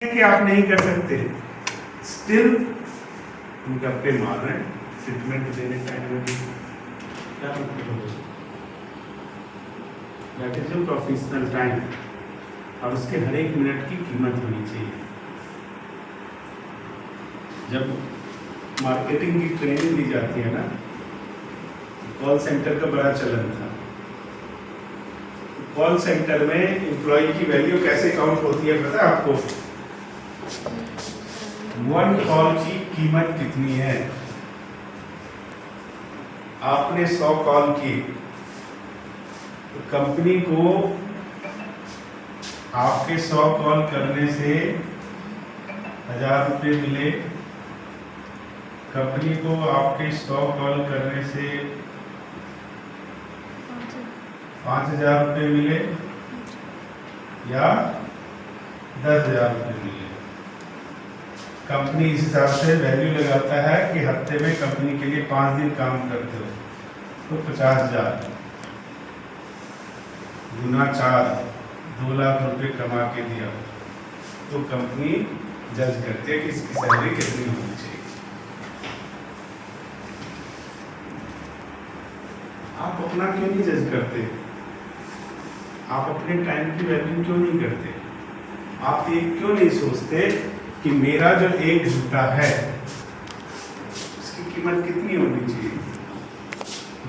कि आप नहीं कर सकते, स्टिल हम गप्पे मार रहे हैं ट्रीटमेंट देने टाइम में भी क्या मतलब है? That is your professional time और उसके हर एक मिनट की कीमत होनी चाहिए। जब मार्केटिंग की ट्रेनिंग दी जाती है ना, कॉल सेंटर का बड़ा चलन था। कॉल सेंटर में एम्प्लॉय की वैल्यू कैसे काउंट होती है पता है आपको? वन कॉल की कीमत कितनी है? आपने 100 कॉल की तो कंपनी को आपके 100 कॉल करने से 1000 रुपये मिले, कंपनी को आपके 100 कॉल करने से 5000 रुपये मिले या 10,000 रुपये मिले। कंपनी इस हिसाब से वैल्यू लगाता है कि हफ्ते में कंपनी के लिए 5 दिन काम करते हो तो 50,000 गुना 4 2 लाख रुपए कमा के दिया तो कंपनी जज करती है कि इसकी सैलरी कितनी होनी चाहिए। आप अपना क्यों नहीं जज करते? आप अपने टाइम की वैल्यू क्यों नहीं करते? आप ये क्यों नहीं सोचते कि मेरा जो 1 घंटा है उसकी कीमत कितनी होनी चाहिए?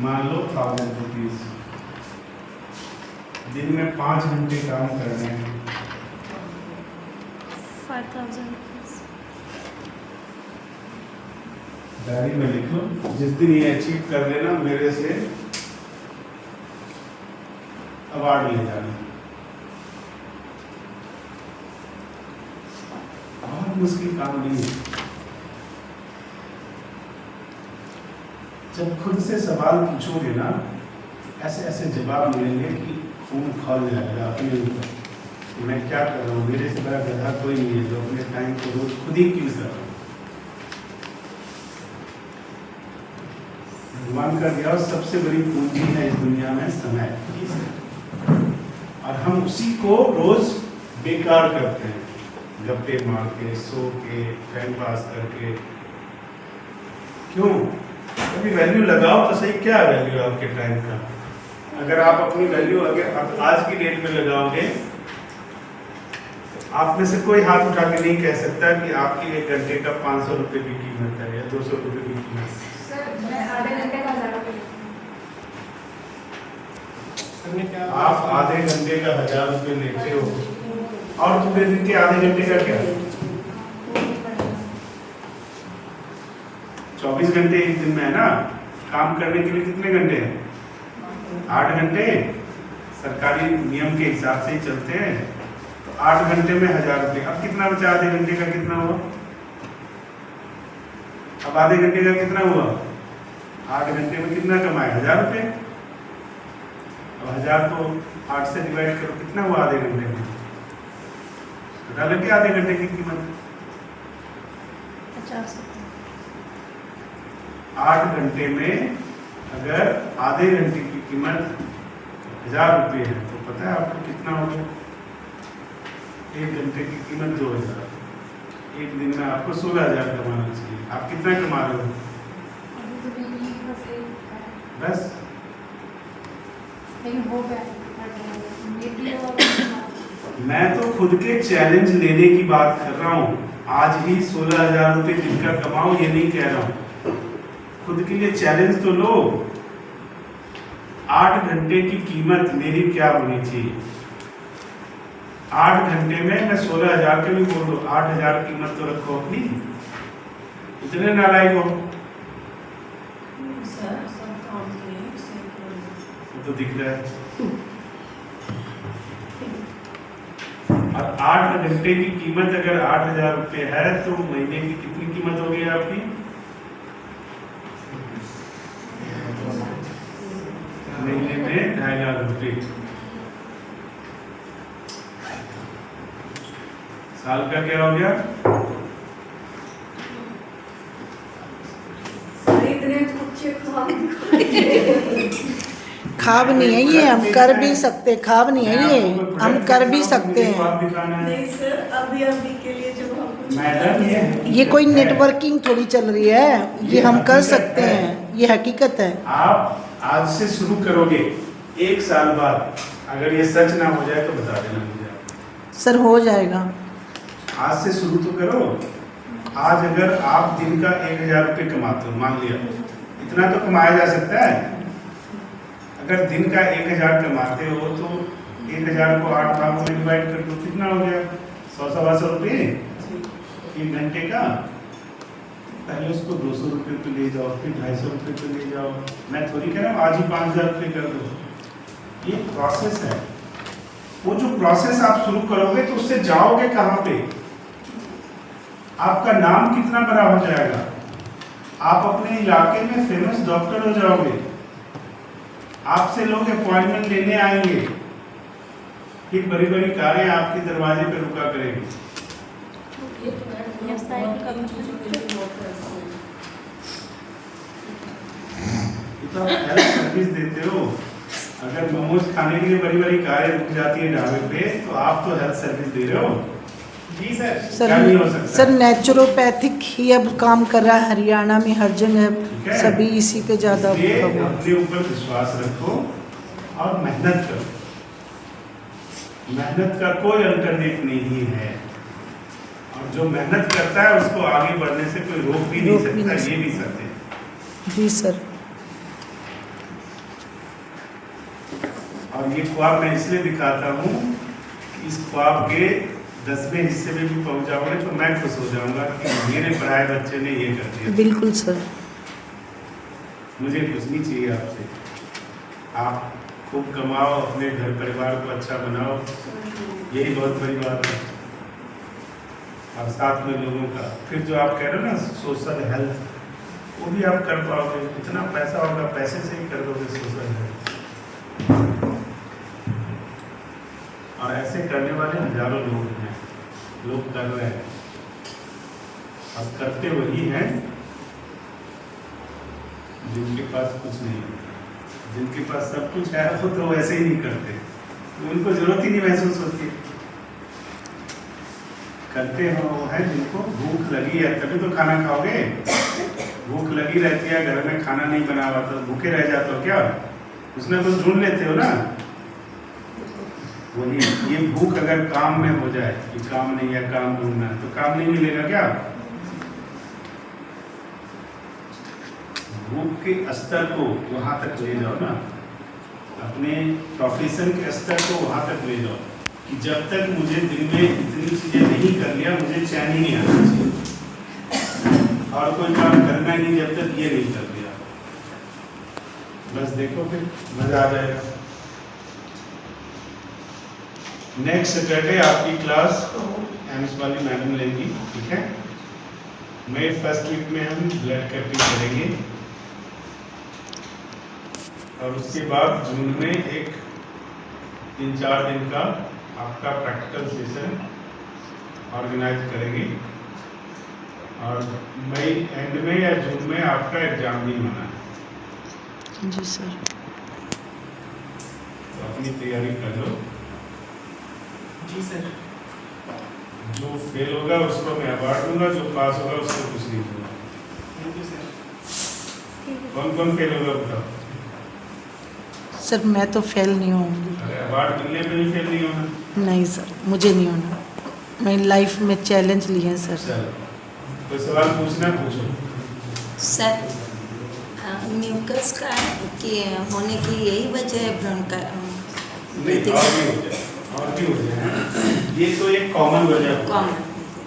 मान लो 1000 रुपीज, दिन में 5 घंटे काम करने हैं 5,000 rupees। डायरी में लिख लो, जिस दिन ये अचीव कर लेना मेरे से अवार्ड ले जाना। बहुत मुश्किल काम नहीं है। जब खुद से सवाल पूछोगे ना, ऐसे ऐसे जवाब मिलेंगे कि खून खौल जाएगा अपने ऊपर कि मैं क्या कर रहा हूँ, मेरे से बड़ा गधा कोई नहीं है जो अपने टाइम को रोज खुद ही यूज कर रहा हूँ। भगवान का दिया सबसे बड़ी पूंजी है इस दुनिया में समय, और हम उसी को रोज बेकार करते हैं, गप्पे मार के, सो के, टाइम पास करके। क्यों? कभी वैल्यू लगाओ तो सही। क्या वैल्यू है आपके टाइम का? अगर आप अपनी वैल्यू अगर आज की डेट में लगाओगे, आप में से कोई हाथ उठा के नहीं कह सकता कि आपकी 1 घंटे का 500 रुपये की कीमत है या 200 रुपये की कीमत। आप आधे घंटे का 1000 रुपये लेते हो, और पूरे दिन के आधे घंटे का क्या? 24 घंटे एक दिन में है ना। काम करने के लिए कितने घंटे हैं? 8 घंटे। सरकारी नियम के हिसाब से ही चलते हैं तो 8 घंटे में 1000 रुपये। अब कितना बचा? आधे घंटे का कितना हुआ? अब आधे घंटे का कितना हुआ? 8 घंटे में कितना कमाए? 1000 रुपये। अब 1000 को 8 से डिवाइड करो, कितना हुआ आधे घंटे में? पता लगे आधे घंटे की कीमत? 50। 8 घंटे में अगर आधे घंटे की कीमत 1000 रुपये है तो पता है आपको कितना होगा? 1 घंटे की कीमत 2000। एक दिन में आपको 16,000 कमाना चाहिए। आप कितना कमा रहे हो? बस मैं तो खुद के चैलेंज लेने की बात कर रहा हूँ। आज ही 16,000 रुपये दिन का कमाओ ये नहीं कह रहा हूँ। खुद के लिए चैलेंज तो लो। 8 घंटे की कीमत मेरी क्या होनी चाहिए? 8 घंटे में मैं 16,000 के भी बोल दो, 8,000 कीमत तो रखो अपनी। इतने नालायक हो तो दिख रहा है। और 8 घंटे की कीमत अगर 8,000 रुपये है तो महीने की कितनी कीमत होगी आपकी? महीने में 2,500 रुपये। साल का क्या हो गया? खाब नहीं है ये, हम कर भी सकते, खाब नहीं है ये, हम कर भी सकते हैं। नहीं सर, अभी के लिए जो हम कुछ मैडम ये कोई नेटवर्किंग थोड़ी चल रही है, ये हम कर सकते हैं, ये हकीकत है। आप आज से शुरू करोगे, 1 साल बाद अगर ये सच ना हो जाए तो बता देना मुझे। सर हो जाएगा। आज से शुरू तो करो। आज अगर आप दिन का 1000 रुपये कमाते हो, मान लिया इतना तो कमाया जा सकता है। अगर दिन का 1000 कमाते हो तो 1000 को 8 भागों में डिवाइड कर दो, कितना हो गया? 100-125 रुपये 1 घंटे का। पहले उसको 200 रुपये पे ले जाओ, फिर 250 रुपये पे ले जाओ। मैं थोड़ी कह रहा हूँ आज ही 5000 रुपये कर दो। ये प्रोसेस है। वो जो प्रोसेस आप शुरू करोगे तो उससे जाओगे कहाँ पे? आपका नाम कितना बड़ा हो जाएगा, आप अपने इलाके में फेमस डॉक्टर हो जाओगे, आपसे लोग अपॉइंटमेंट लेने आएंगे, फिर बड़ी बड़ी कारें आपके दरवाजे पे रुका करेंगी। तो आप हेल्थ सर्विस देते हो। अगर मोमोज खाने के लिए बड़ी बड़ी कारें रुक जाती है ढाबे पे, तो आप तो हेल्थ सर्विस दे रहे हो। जी सर, क्या नहीं हो सकता? सर नेचुरोपैथिक ही अब काम कर रहा है हरियाणा में, हर जगह सभी इसी पे ज़्यादा अपने ऊपर विश्वास रखो और मेहनत करो। मेहनत का कोई अल्टरनेट नहीं है, और जो मेहनत करता है उसको आगे बढ़ने से कोई रोक भी नहीं सकता, ये भी सत्य है। जी सर। और ये ख्वाब मैं इसलिए दिखाता हूँ, इस ख्वाब के 10वें हिस्से में भी पहुँच जाओगे तो मैं खुश हो जाऊंगा कि मेरे पढ़ाए बच्चे ने ये कर दिया। बिल्कुल सर। मुझे कुछ नहीं चाहिए आपसे। आप खूब कमाओ, अपने घर परिवार को अच्छा बनाओ, यही बहुत बड़ी बात है। और साथ में लोगों का फिर जो आप कह रहे हो ना सोशल हेल्थ, वो भी आप कर पाओगे। इतना पैसा होगा, पैसे से ही कर दोगे सोशल हेल्थ। और ऐसे करने वाले हजारों लोग हैं, लोग कर रहे हैं, अब करते वही हैं जिनके पास कुछ नहीं है। जिनके पास सब कुछ है वो तो वैसे ही नहीं करते, उनको जरूरत ही नहीं महसूस होती। करते हो वो है जिनको भूख लगी है, तभी तो खाना खाओगे। भूख लगी रहती है, घर में खाना नहीं बना हुआ तो भूखे रह जाते हो क्या? उसमें कुछ ढूंढ लेते हो ना। वही ये भूख अगर काम में हो जाए कि काम नहीं है, काम ढूंढना है, तो काम नहीं मिलेगा क्या? भूख के स्तर को वहां तक ले जाओ ना, अपने प्रोफेशन के स्तर को वहां तक ले जाओ कि जब तक मुझे दिन में इतनी चीजें नहीं कर लिया, मुझे चैन ही नहीं आना चाहिए। और कोई काम करना ही नहीं जब तक ये नहीं कर लिया। बस देखो फिर मजा आ जाएगा। नेक्स्ट सैटरडे आपकी क्लास एमएस वाली मैडम लेंगी, ठीक है? मई फर्स्ट वीक में हम ब्लड कैंपिंग करेंगे, और उसके बाद जून में एक 3-4 दिन का आपका प्रैक्टिकल सेशन ऑर्गेनाइज करेंगे, और मई एंड में या जून में आपका एग्जाम भी होना है। जी सर। तो अपनी तैयारी कर लो। जी सर। जो फेल होगा उसको मैं अवार्ड दूंगा, जो पास होगा उसको कुछ नहीं दूंगा। Thank you sir. कौन कौन फेल होगा बताओ? सर मैं तो फेल नहीं होंगी। अरे अवार्ड मिलने में भी फेल नहीं होना। नहीं सर, मुझे नहीं होना। मैं लाइफ में चैलेंज लिए हैं सर। चलो कोई सवाल पूछना पूछो। सर म्यूकस का कि होने की यही वजह है ब्रोन का? नहीं, और भी हो जाए, और भी हो जाए। ये तो एक कॉमन वजह है, कॉमन।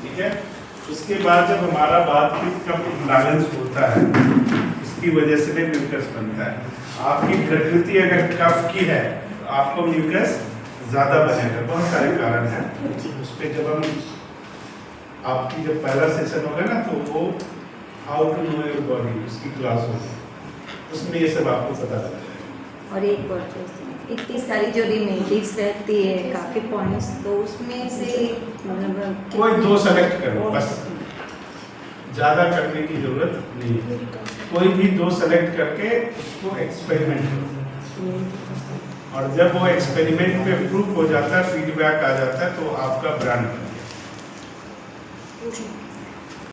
ठीक है? उसके बाद जब हमारा बातचीत का बैलेंस होता है, उसकी वजह से भी म्यूकस बनता है। आपकी प्रकृति अगर कफ की है तो आपको म्यूकस ज़्यादा बनेगा। बहुत सारे कारण हैं उस पर। जब हम आपकी जब पहला सेशन होगा ना, तो वो how to know your body उसकी क्लास होगी, उसमें ये सब आपको पता लग जाएगा। और एक और इतनी सारी जो रिमेडीज रहती है काफ़ी पॉइंट्स, तो उसमें से मतलब कोई 2 सेलेक्ट करो बस, ज़्यादा करने की जरूरत नहीं है। कोई भी 2 सेलेक्ट करके उसको एक्सपेरिमेंट करो। और जब वो एक्सपेरिमेंट पे प्रूव हो जाता है, फीडबैक आ जाता है, तो आपका ब्रांड बन गया।